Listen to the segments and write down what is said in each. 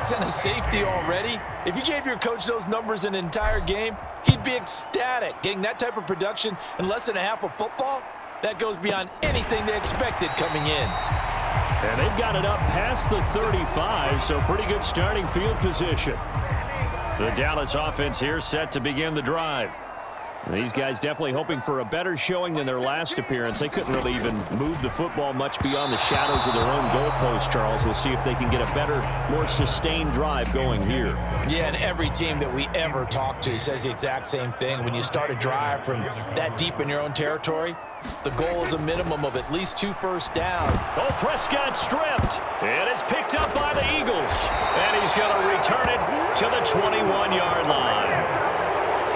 sacks and a safety already. If you gave your coach those numbers an entire game, he'd be ecstatic. Getting that type of production in less than a half of football, that goes beyond anything they expected coming in. And they've got it up past the 35, so pretty good starting field position. The Dallas offense here set to begin the drive. These guys definitely hoping for a better showing than their last appearance. They couldn't really even move the football much beyond the shadows of their own goalpost, Charles. We'll see if they can get a better, more sustained drive going here. Yeah, and every team that we ever talk to says the exact same thing. When you start a drive from that deep in your own territory, the goal is a minimum of at least 2 first downs. Oh, Prescott stripped. It is picked up by the Eagles. And he's going to return it to the 21-yard line.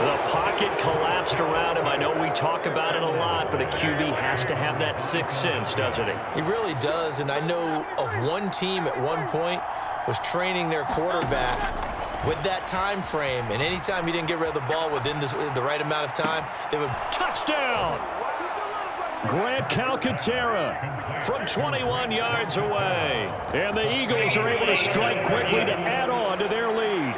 The pocket collapsed around him. I know we talk about it a lot, but a QB has to have that sixth sense, doesn't he? He really does, and I know of one team at one point was training their quarterback with that time frame, and anytime he didn't get rid of the ball within the right amount of time, they would... Touchdown! Grant Calcaterra from 21 yards away. And the Eagles are able to strike quickly to add on to their lead.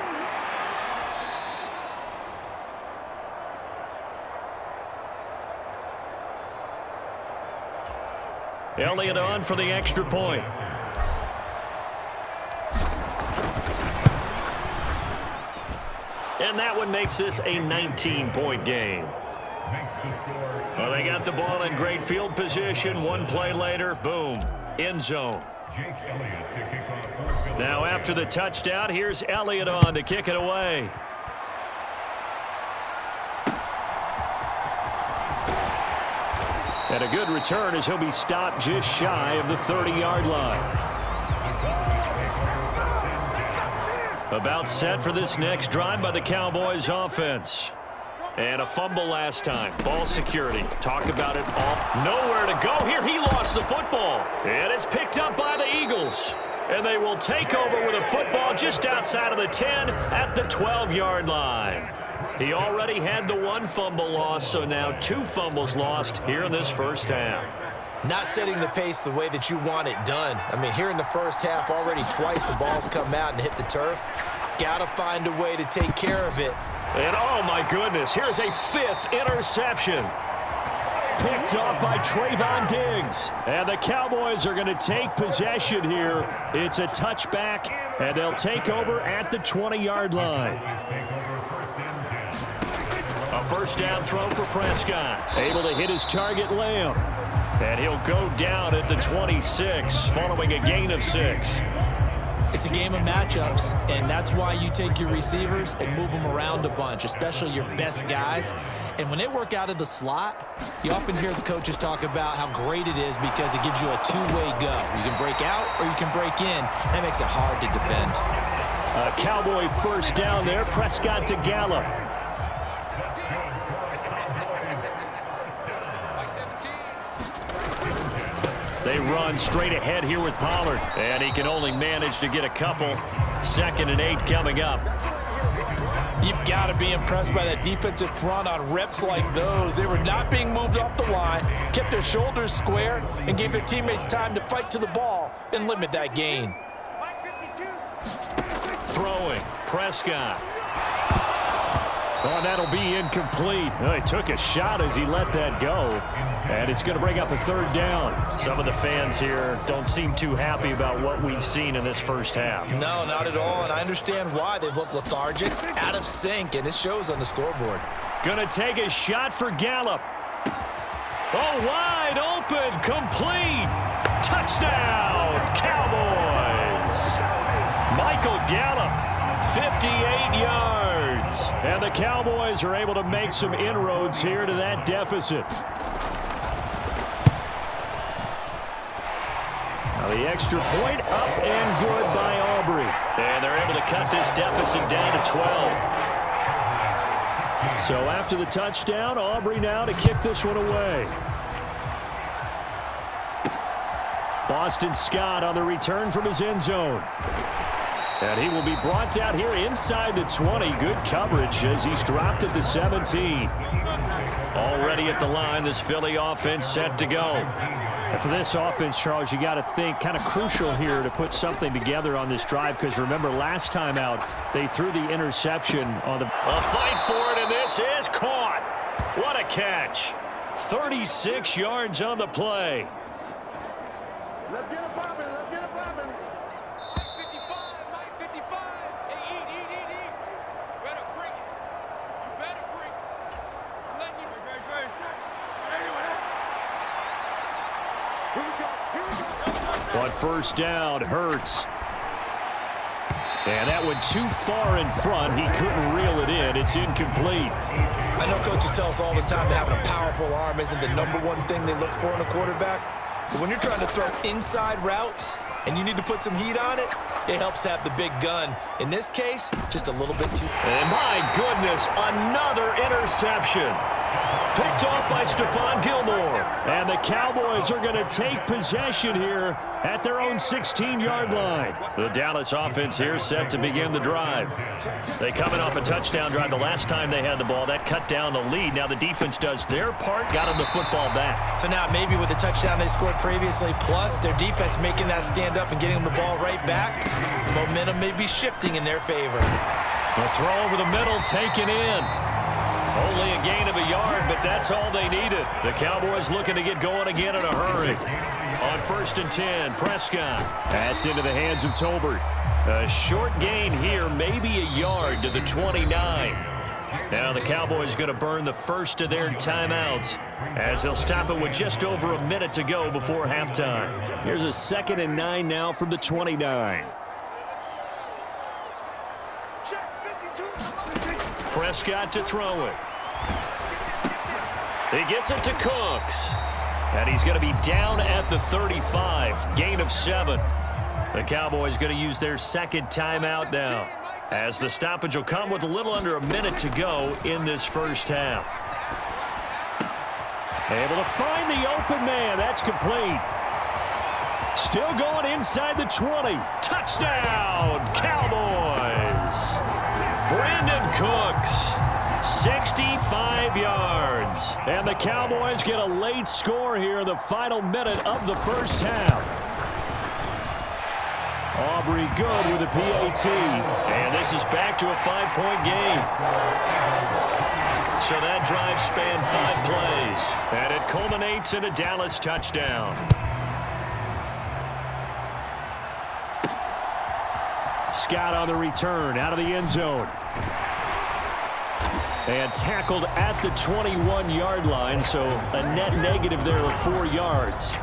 Elliott on for the extra point. And that one makes this a 19-point game. Well, they got the ball in great field position. One play later, boom, end zone. Now after the touchdown, here's Elliott on to kick it away. And a good return as he'll be stopped just shy of the 30-yard line. About set for this next drive by the Cowboys offense. And a fumble last time. Ball security. Talk about it all. Nowhere to go here. He lost the football. And it's picked up by the Eagles. And they will take over with a football just outside of the 10 at the 12-yard line. He already had the 1 fumble loss, so now 2 fumbles lost here in this first half. Not setting the pace the way that you want it done. I mean, here in the first half, already twice the ball's come out and hit the turf. Got to find a way to take care of it. And, oh, my goodness, here's a 5th interception. Picked off by Trayvon Diggs. And the Cowboys are going to take possession here. It's a touchback, and they'll take over at the 20-yard line. A first down throw for Prescott. Able to hit his target, Lamb. And he'll go down at the 26 following a gain of 6. It's a game of matchups, and that's why you take your receivers and move them around a bunch, especially your best guys. And when they work out of the slot, you often hear the coaches talk about how great it is because it gives you a two-way go. You can break out or you can break in. That makes it hard to defend. A Cowboy first down there. Prescott to Gallup. They run straight ahead here with Pollard. And he can only manage to get a couple. 2nd and 8 coming up. You've got to be impressed by that defensive front on reps like those. They were not being moved off the line, kept their shoulders square, and gave their teammates time to fight to the ball and limit that gain. Throwing. Prescott. Oh, that'll be incomplete. Oh, he took a shot as he let that go. And it's going to bring up a 3rd down. Some of the fans here don't seem too happy about what we've seen in this first half. No, not at all, and I understand why. They've looked lethargic, out of sync, and it shows on the scoreboard. Going to take a shot for Gallup. Oh, wide open, complete. Touchdown, Cowboys. Michael Gallup, 58 yards. And the Cowboys are able to make some inroads here to that deficit. Now the extra point up and good by Aubrey. And they're able to cut this deficit down to 12. So after the touchdown, Aubrey now to kick this one away. Boston Scott on the return from his end zone. And he will be brought down here inside the 20. Good coverage as he's dropped at the 17. Already at the line, this Philly offense set to go. For this offense, Charles, you got to think kind of crucial here to put something together on this drive, because remember last time out they threw the interception on the... A fight for it, and this is caught. What a catch. 36 yards on the play. Let's get it popping. Let's get it popping. Mike 55. Hey, eat. Better bring it. You better bring it. I'm letting you. Very sick. Here we go. On first down, Hurts. And that went too far in front. He couldn't reel it in. It's incomplete. I know coaches tell us all the time that having a powerful arm isn't the #1 thing they look for in a quarterback. But when you're trying to throw inside routes and you need to put some heat on it, it helps have the big gun. In this case, just a little bit too... And my goodness, another interception. Picked off by Stephon Gilmore. And the Cowboys are going to take possession here at their own 16-yard line. The Dallas offense here set to begin the drive. They coming off a touchdown drive the last time they had the ball. That cut down the lead. Now the defense does their part, got them the football back. So now maybe with the touchdown they scored previously, plus their defense making that stand up and getting them the ball right back, the momentum may be shifting in their favor. The throw over the middle taken in. Only a gain of a yard, but that's all they needed. The Cowboys looking to get going again in a hurry. On 1st and 10, Prescott. That's into the hands of Tolbert. A short gain here, maybe a yard to the 29. Now the Cowboys going to burn the first of their timeouts as they'll stop it with just over a minute to go before halftime. Here's a 2nd and 9 now from the 29. Prescott to throw it. He gets it to Cooks. And he's going to be down at the 35. Gain of 7. The Cowboys going to use their 2nd timeout now, as the stoppage will come with a little under a minute to go in this first half. Able to find the open man. That's complete. Still going inside the 20. Touchdown, Cowboys. Brandon Cooks, 65 yards. And the Cowboys get a late score here in the final minute of the first half. Aubrey good with a PAT. And this is back to a 5-point game. So that drive spanned 5 plays. And it culminates in a Dallas touchdown. Scott on the return, out of the end zone. And tackled at the 21-yard line, so a net negative there of 4 yards.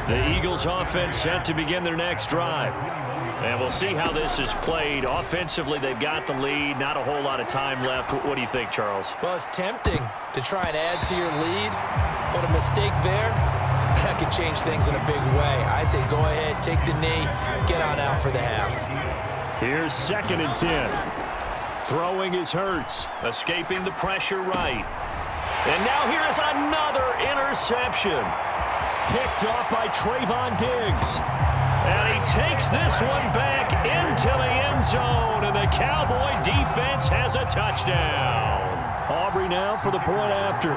The Eagles offense set to begin their next drive. And we'll see how this is played. Offensively, they've got the lead. Not a whole lot of time left. What do you think, Charles? Well, it's tempting to try and add to your lead, but a mistake there, that could change things in a big way. I say go ahead, take the knee, get on out for the half. Here's 2nd and 10. Throwing is Hurts. Escaping the pressure right. And now here is another interception. Picked off by Trayvon Diggs. And he takes this one back into the end zone. And the Cowboy defense has a touchdown. Aubrey now for the point after.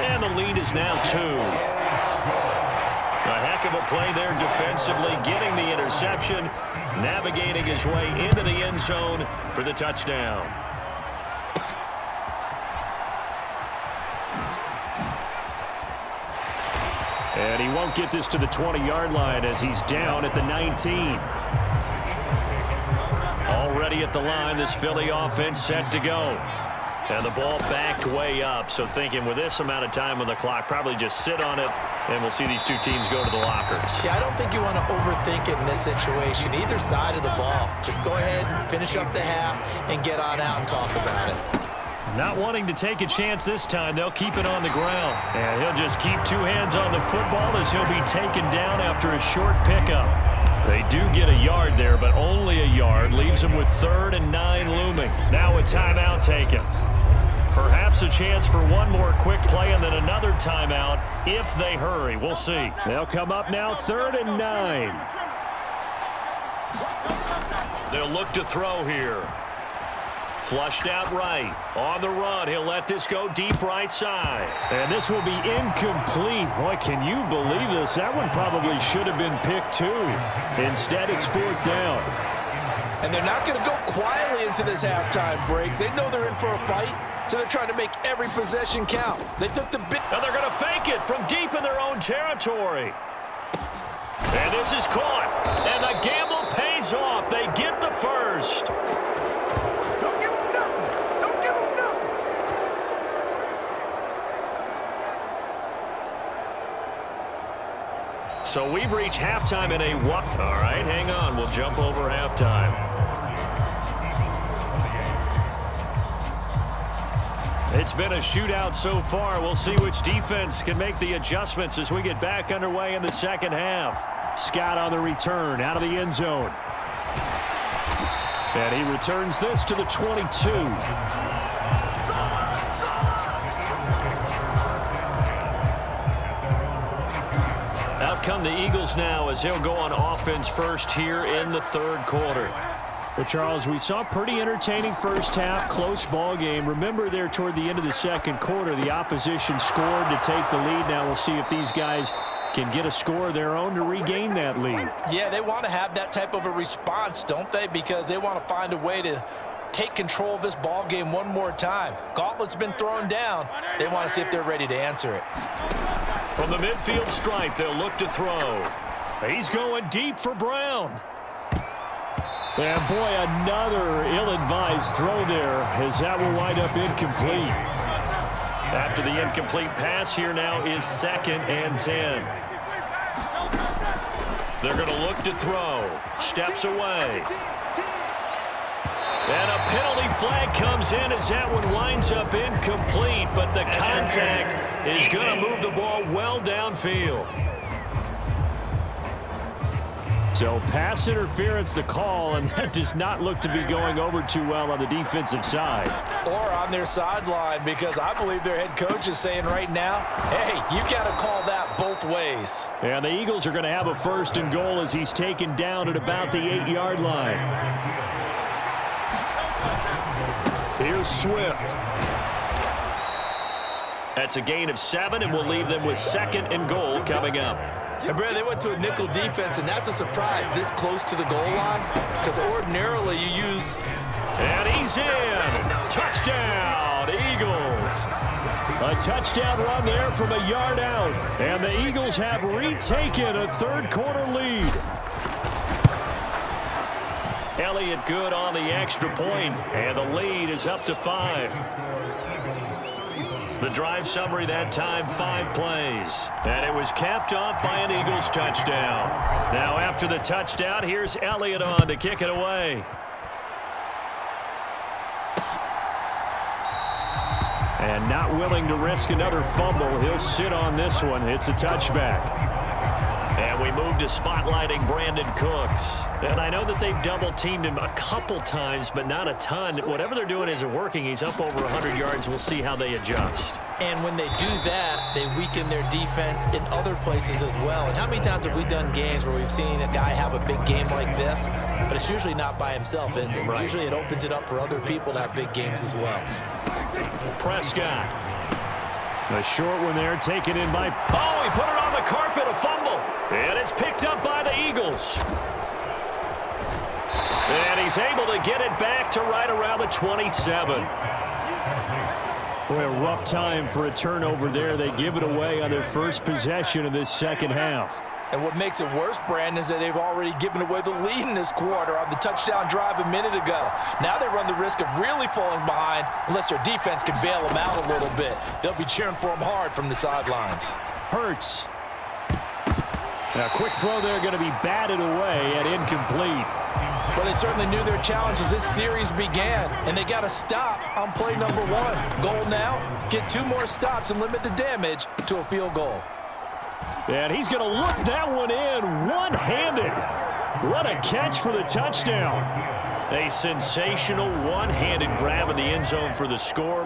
And the lead is now 2. A heck of a play there defensively, getting the interception, navigating his way into the end zone for the touchdown. And he won't get this to the 20-yard line as he's down at the 19. Already at the line, this Philly offense set to go. And the ball backed way up, so thinking with this amount of time on the clock, probably just sit on it, and we'll see these two teams go to the lockers. Yeah, I don't think you want to overthink it in this situation, either side of the ball. Just go ahead and finish up the half and get on out and talk about it. Not wanting to take a chance this time, they'll keep it on the ground. And he'll just keep 2 hands on the football as he'll be taken down after a short pickup. They do get a yard there, but only a yard. Leaves them with 3rd and 9 looming. Now a timeout taken. Perhaps a chance for one more quick play and then another timeout if they hurry. We'll see. They'll come up now 3rd and 9. They'll look to throw here. Flushed out right. On the run, he'll let this go deep right side. And this will be incomplete. Boy, can you believe this? That one probably should have been picked too. Instead, it's 4th down. And they're not going to go quietly into this halftime break. They know they're in for a fight, so they're trying to make every possession count. They took the big... Now they're going to fake it from deep in their own territory. And this is caught. And the gamble pays off. They get the first. Don't give them nothing. Don't give them nothing. So we've reached halftime in a what? All right, hang on. We'll jump over halftime. It's been a shootout so far. We'll see which defense can make the adjustments as we get back underway in the second half. Scott on the return out of the end zone. And he returns this to the 22. Out come the Eagles now as they'll go on offense first here in the third quarter. Well, Charles, we saw a pretty entertaining first half, close ball game. Remember there toward the end of the second quarter, the opposition scored to take the lead. Now we'll see if these guys can get a score of their own to regain that lead. Yeah, they want to have that type of a response, don't they? Because they want to find a way to take control of this ball game one more time. Gauntlet's been thrown down. They want to see if they're ready to answer it. From the midfield stripe, they'll look to throw. He's going deep for Brown. And boy, another ill-advised throw there as that will wind up incomplete. After the incomplete pass, here now is 2nd and 10. They're going to look to throw. Steps away. And a penalty flag comes in as that one winds up incomplete, but the contact is going to move the ball well downfield. So pass interference the call, and that does not look to be going over too well on the defensive side. Or on their sideline, because I believe their head coach is saying right now, hey, you got to call that both ways. And the Eagles are going to have a 1st and goal as he's taken down at about the 8-yard line. Here's Swift. That's a gain of 7, and we'll leave them with 2nd and goal coming up. And, Brad, they went to a nickel defense, and that's a surprise this close to the goal line, because ordinarily you use... And he's in. Touchdown, Eagles. A touchdown run there from a yard out. And the Eagles have retaken a third-quarter lead. Elliott good on the extra point, and the lead is up to 5. The drive summary that time, 5 plays. And it was capped off by an Eagles touchdown. Now after the touchdown, here's Elliott on to kick it away. And not willing to risk another fumble. He'll sit on this one. It's a touchback. And we move to spotlighting Brandon Cooks. And I know that they've double-teamed him a couple times, but not a ton. Whatever they're doing isn't working. He's up over 100 yards. We'll see how they adjust. And when they do that, they weaken their defense in other places as well. And how many times have we done games where we've seen a guy have a big game like this, but it's usually not by himself, is it? Right. Usually it opens it up for other people to have big games as well. Prescott. A short one there taken in by... Oh, he put it on the carpet, a fumble. And it's picked up by the Eagles. And he's able to get it back to right around the 27. Boy, a rough time for a turnover there. They give it away on their first possession of this second half. And what makes it worse, Brandon, is that they've already given away the lead in this quarter on the touchdown drive a minute ago. Now they run the risk of really falling behind unless their defense can bail them out a little bit. They'll be cheering for them hard from the sidelines. Hurts. A quick throw there going to be batted away and incomplete. Well, they certainly knew their challenge as this series began, and they got to stop on play number 1. Goal now, get 2 more stops and limit the damage to a field goal. And he's going to look that one in one-handed. What a catch for the touchdown. A sensational one-handed grab in the end zone for the score.